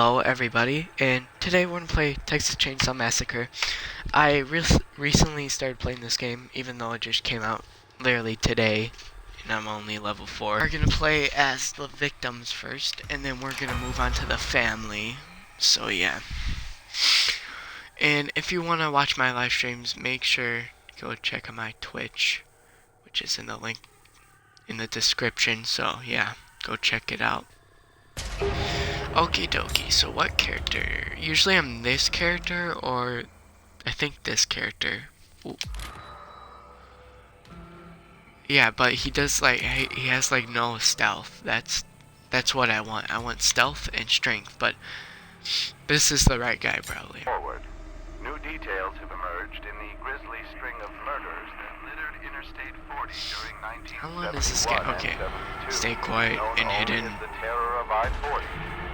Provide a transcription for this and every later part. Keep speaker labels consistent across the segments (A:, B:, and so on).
A: Hello everybody, and today we're gonna play Texas Chainsaw Massacre. I recently started playing this game, even though it just came out literally today, and I'm only level 4. We're gonna play as the victims first, and then we're gonna move on to the family. So yeah. And if you wanna watch my live streams, make sure to go check out my Twitch, which is in the link in the description. So yeah, go check it out. Okie dokie, so what character? Usually I'm this character, or I think this character. Ooh. Yeah, but he does like, he has like no stealth. That's what I want. I want stealth and strength, but this is the right guy probably.
B: Forward. New details have emerged in the grisly string of murders that littered Interstate 40 during 1971
A: How long does this get? Okay, stay quiet
B: known
A: and
B: only
A: hidden.
B: as the terror of I-40.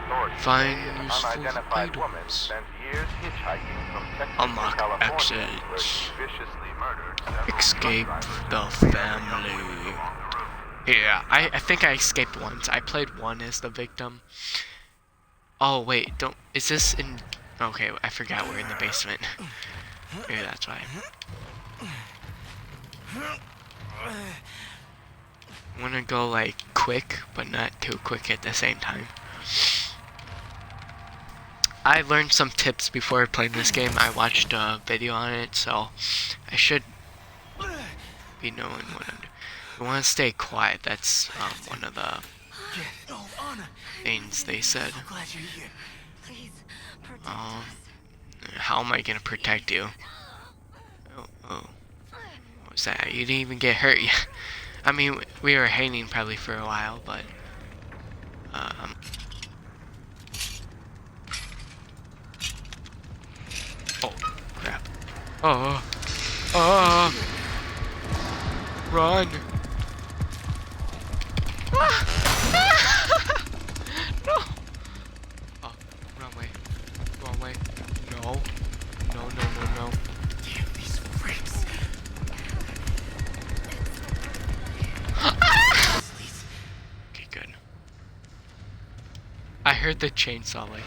B: Authorities
A: Find
B: say an
A: useful
B: unidentified woman
A: items.
B: spent years hitchhiking from Texas
A: Unlock
B: to California,
A: exits.
B: where she viciously murdered several
A: Escape
B: truck drivers.
A: the family. Yeah, I think I escaped once. I played one as the victim. Oh wait, don't. Is this in? Okay, I forgot we're in the basement. Maybe that's why. I wanna go like quick, but not too quick at the same time. I learned some tips before playing this game. I watched a video on it, so I should be knowing what I'm doing. You want to stay quiet. That's one of the things they said. How am I gonna protect you? Oh, what was that? You didn't even get hurt yet. I mean, we were hanging probably for a while, but oh crap! Oh, run! No! Oh, run away! Wrong way! No! No!
C: Damn these freaks!
A: Okay, good. I heard the chainsaw like.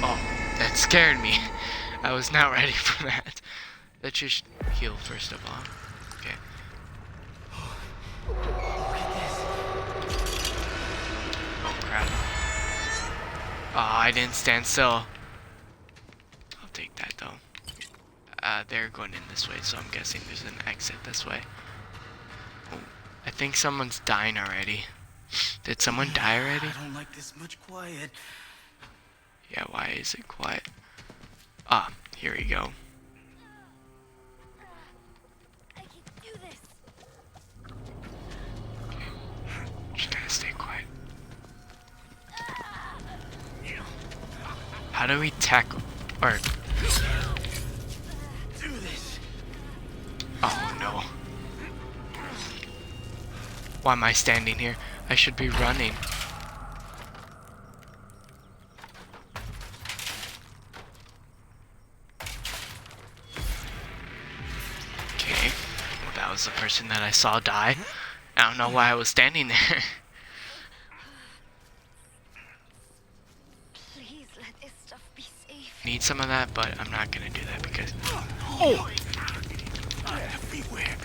A: Oh, that scared me. I was not ready for that. Let's just heal first of all. Okay. Oh crap. Oh, I didn't stand still. I'll take that though. They're going in this way, so I'm guessing there's an exit this way. Oh, I think someone's dying already. Did someone die already?
C: I don't like this much quiet.
A: Yeah, why is it quiet? Ah, here we go.
D: I can do this.
A: Just gotta stay quiet. How do we tackle? Or,
C: Do this.
A: oh no. Why am I standing here? I should be running. Okay, well, that was the person that I saw die. I don't know why I was standing there.
D: Please let this stuff be safe.
A: Need some of that, but I'm not gonna do that because.
C: Oh! Everywhere.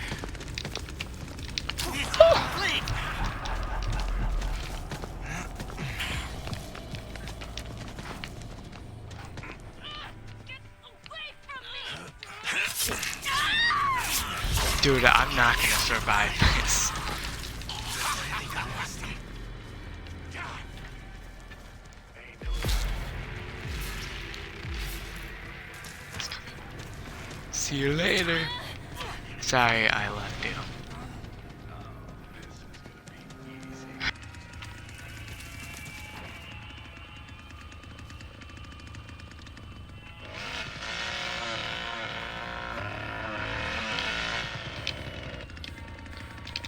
A: Dude, I'm not gonna survive this. See you later. Sorry, I left you.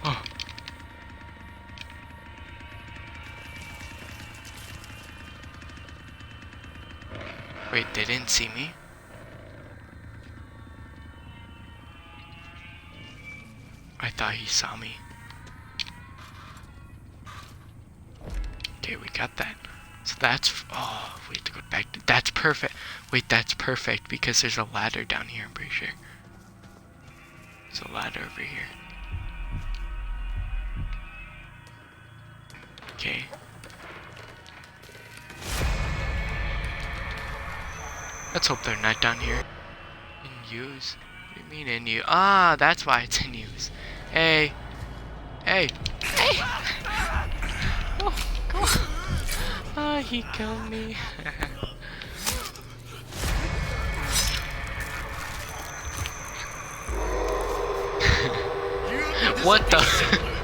A: Oh. Wait, they didn't see me? I thought he saw me. Okay, we got that. So that's, oh, we have to go back to, that's perfect. Wait, that's perfect because there's a ladder down here, I'm pretty sure. There's a ladder over here. Okay. Let's hope they're not down here. In use? What do you mean in use? Ah, that's why it's in use. Hey. Hey. Hey. Oh, go on. Ah, he killed me. What the?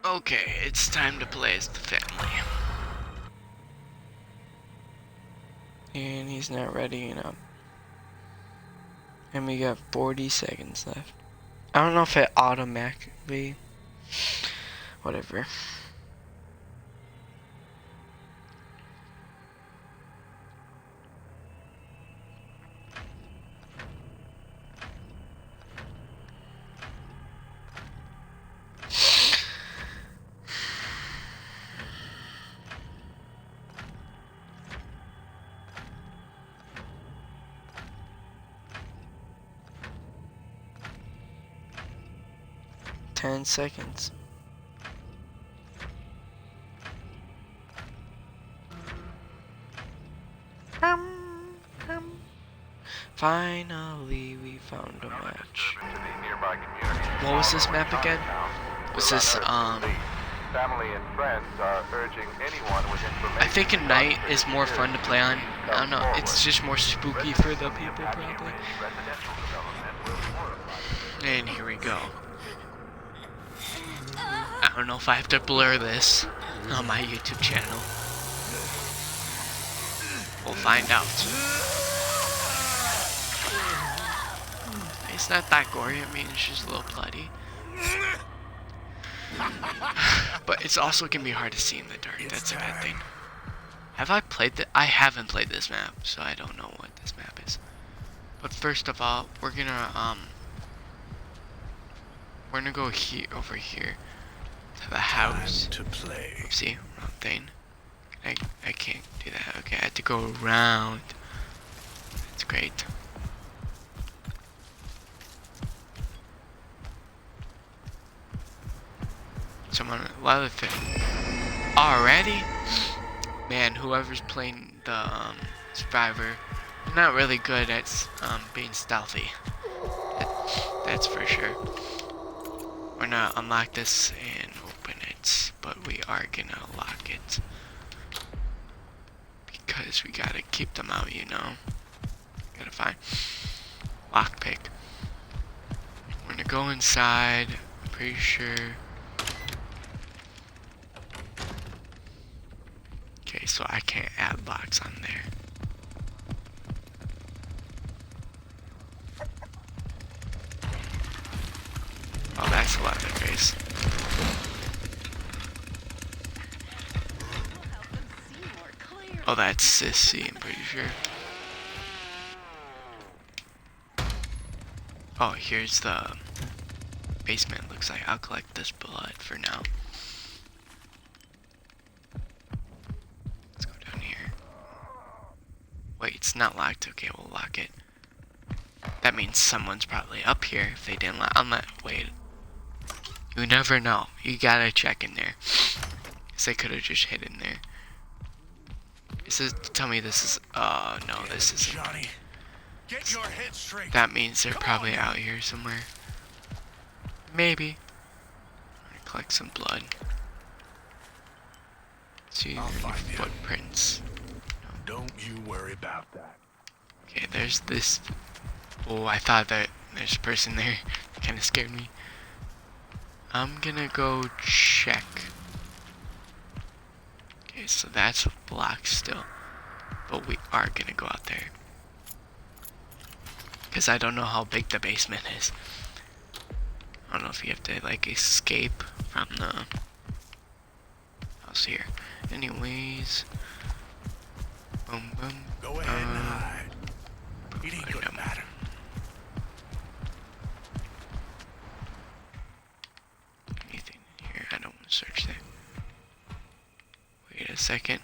A: Okay, it's time to play as the family. And he's not ready enough. And we got 40 seconds left. I don't know if it automatically... Whatever. Ten seconds. Finally, we found a match.
B: To the nearby community.
A: What was this map again? Was this,
B: Family and friends are urging anyone with information.
A: I think at night is more fun to play on. I don't know, it's just more spooky for the people, probably. And here we go. I don't know if I have to blur this on my YouTube channel. We'll find out. It's not that gory, I mean, it's just a little bloody. But it's also gonna be hard to see in the dark, that's a bad thing. Have I played that? I haven't played this map, so I don't know what this map is. But first of all, we're gonna go here, over here to the house.
C: To play.
A: See, wrong thing. I can't do that. Okay, I had to go around. That's great. Someone, a lot of things. Already? Man, whoever's playing the survivor, not really good at being stealthy. That's for sure. We're gonna unlock this and open it, but we are gonna lock it because we gotta keep them out, you know. Gotta find lockpick. We're gonna go inside. I'm pretty sure. Okay, so I can't add locks on there. Oh, that's a Leatherface. Oh, that's Sissy, I'm pretty sure. Oh, here's the basement, looks like. I'll collect this blood for now. Let's go down here. Wait, it's not locked. Okay, we'll lock it. That means someone's probably up here if they didn't lock. Wait. You never know. You gotta check in there. Cause they could have just hid in there. Tell me this is, no, this isn't.
C: Johnny, get your head straight.
A: That means they're probably out here somewhere. Maybe. I'm gonna collect some blood. See any footprints.
C: Don't you worry about that.
A: Okay, there's this. Oh, I thought that there's a person there. It kind of scared me. I'm gonna go check. Okay, so that's blocked still. But we are gonna go out there. Because I don't know how big the basement is. I don't know if you have to, like, escape from the house here. Anyways. Boom, boom.
C: Go ahead and hide. It ain't gonna matter.
A: Anything in here? I don't want to search that. Wait a second.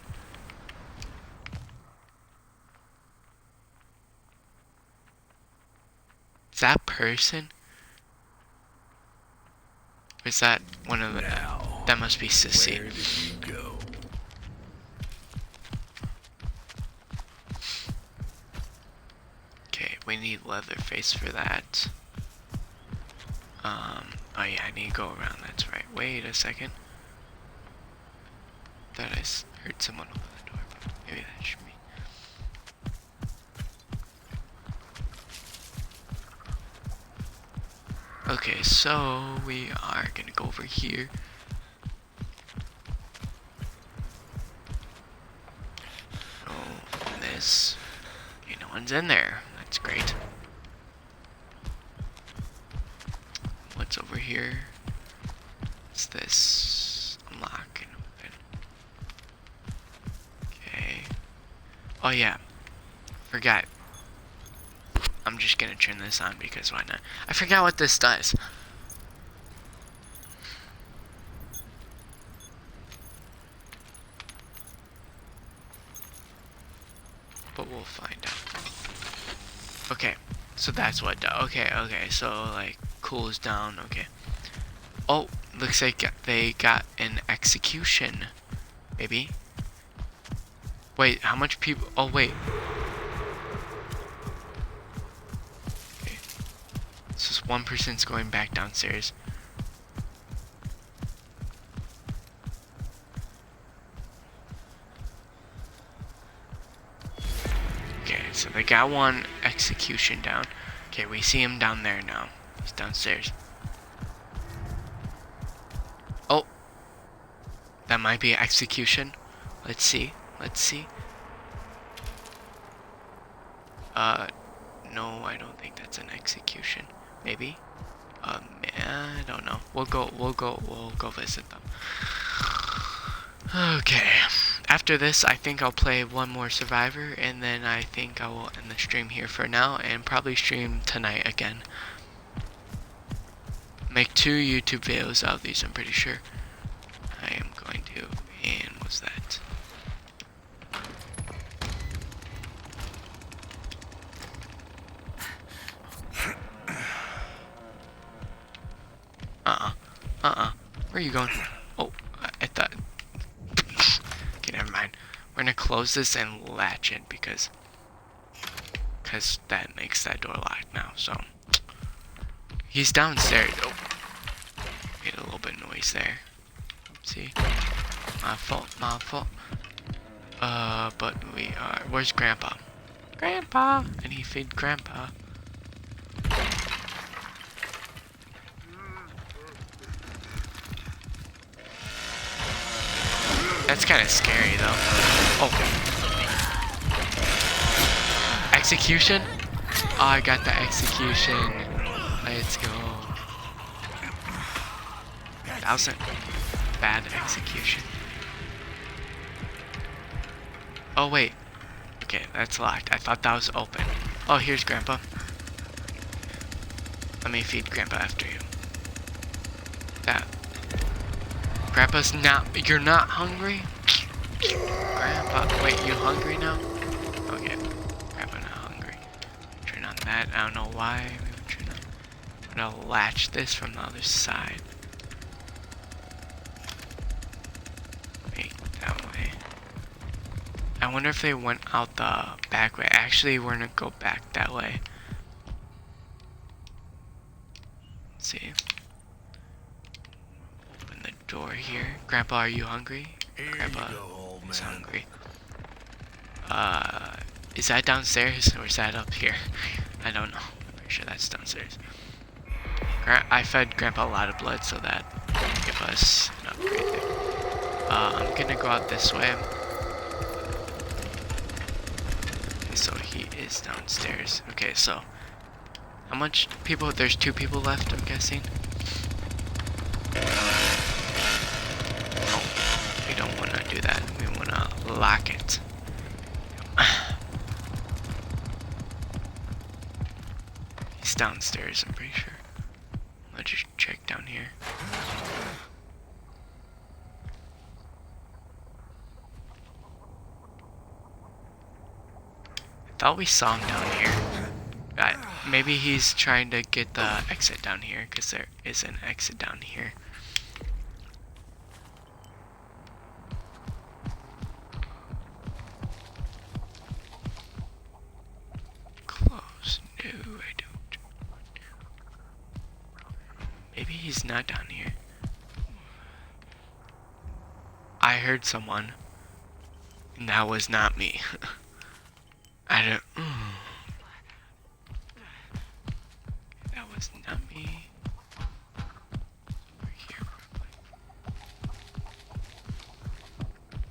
A: Is that person? Or is that one of the...
C: Now,
A: that must be Sissy.
C: where did you go?
A: Okay, we need Leatherface for that. Oh yeah, I need to go around, that's right. Wait a second. Thought I heard someone open the door, but maybe that should be. Okay, so we are gonna go over here. Oh, this. Okay, no one's in there. That's great. What's over here? What's this? Unlock and open. Okay. Oh yeah. Forgot. I'm just gonna turn this on because why not? I forgot what this does. But we'll find out. Okay, so that's what. Okay, so like cools down. Okay. Oh, looks like they got an execution. Maybe. Wait, how much people? Oh wait. Okay. So this one person's going back downstairs. Okay, so they got one execution down. Okay, we see him down there now. He's downstairs. Oh, that might be execution. Let's see. Let's see. No, I don't think that's an execution. Maybe. I don't know. We'll go visit them. Okay. After this, I think I'll play one more Survivor, and then I think I will end the stream here for now, and probably stream tonight again. Make 2 YouTube videos out of these, I'm pretty sure. I am going to. And what's that? Where are you going? Oh, I thought. Okay, never mind. We're gonna close this and latch it because that makes that door locked now. So he's downstairs. Oh, made a little bit of noise there. Oopsie. My fault. My fault. But we are. Where's Grandpa? Grandpa. I need to feed Grandpa. That's kind of scary, though. Oh. Execution? Oh, I got the execution. Let's go. That wasn't bad execution. Oh, wait. Okay, that's locked. I thought that was open. Oh, here's Grandpa. Let me feed Grandpa after you. That. Grandpa's not. You're not hungry? Grandpa. Wait, you hungry now? Okay. Grandpa not hungry. Turn on that. I don't know why. We would turn on. I'm gonna latch this from the other side. Wait, that way. I wonder if they went out the back way. Actually, we're gonna go back that way. Let's see. Open the door here. Grandpa, are you hungry?
C: Here
A: Grandpa
C: you go, old
A: is
C: man.
A: hungry. Is that downstairs or is that up here? I don't know. I'm pretty sure that's downstairs. I fed Grandpa a lot of blood so that give us an upgrade there. I'm gonna go out this way. So he is downstairs. Okay, so how much people? There's 2 people left, I'm guessing. Oh, we don't want to do that. We lock it. He's downstairs, I'm pretty sure. Let's just check down here. I thought we saw him down here. Maybe he's trying to get the exit down here, because there is an exit down here. Close. No, I don't. Maybe he's not down here. I heard someone, and that was not me. I don't. That was not me. Over here, probably.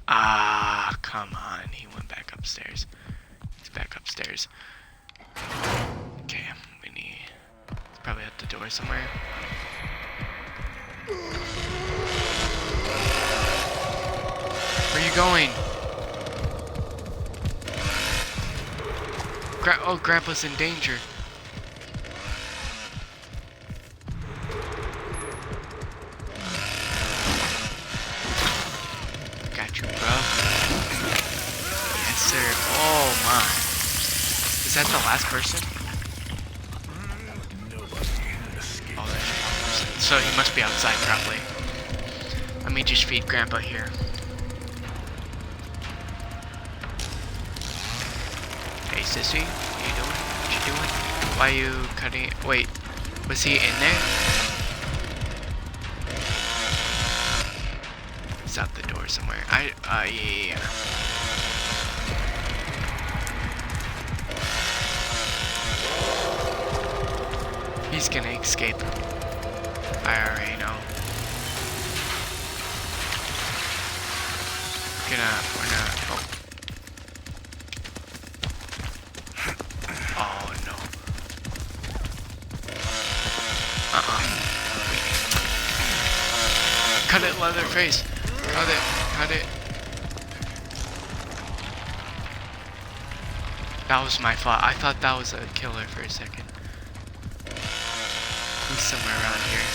A: Ah, come on. He went back upstairs. He's back upstairs. Okay, we need. It's probably at the door somewhere. Where are you going? Oh, Grandpa's in danger. Got you, bro. Yes, sir. Oh, my. Is that the last person? Oh, that's the last person. So he must be outside, probably. Let me just feed Grandpa here. Hey, sissy, what you doing? What you doing? Why are you cutting? Wait, was he in there? He's out the door somewhere. Yeah. He's gonna escape. I already know. We're not. Oh. Oh no. Cut it, Leatherface. Cut it. Cut it. That was my fault. I thought that was a killer for a second. He's somewhere around here.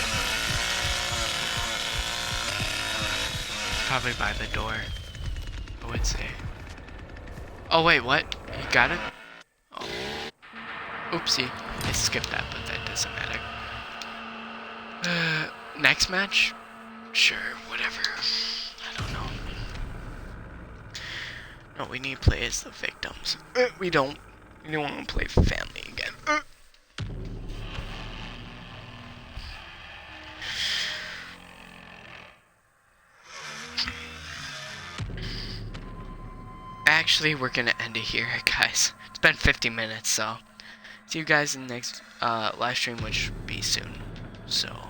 A: Probably by the door, I would say. Oh wait, what? You got it? Oh. Oopsie. I skipped that, but that doesn't matter. Next match? Sure, whatever. I don't know. No, we need to play as the victims. We don't want to play family again. Actually, we're gonna end it here, guys. It's been 50 minutes, so see you guys in the next live stream, which will be soon. So.